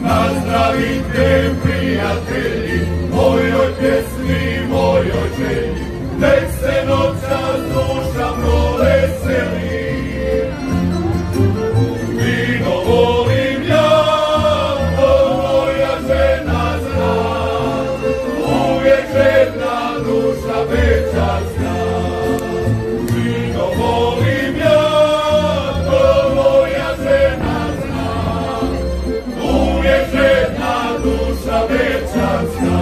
Nazdravite prijatelji, mojoj pjesmi, mojoj želji, nek se noćas duša proveseli. Vino volim ja, to moja žena zna, uvijek žedna duša večasna. Vino volim ja, to moja žena zna, uvijek žedna duša večasna.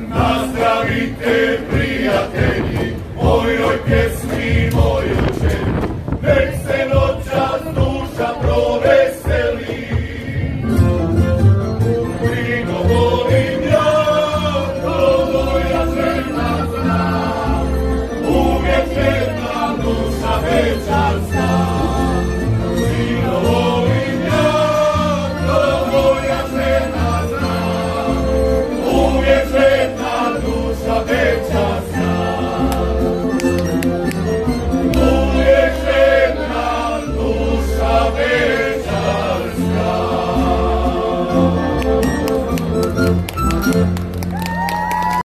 Nazdravite prijatelji, mojoj pjesmi, mojoj želji, nek se noćas duša proveseli. Vino volim ja, to moja žena zna, uvijek žedna duša večasna. Vino volim ja, to moja žena zna, uvijek žedna duša večasna. Uvijek žedna duša večasna.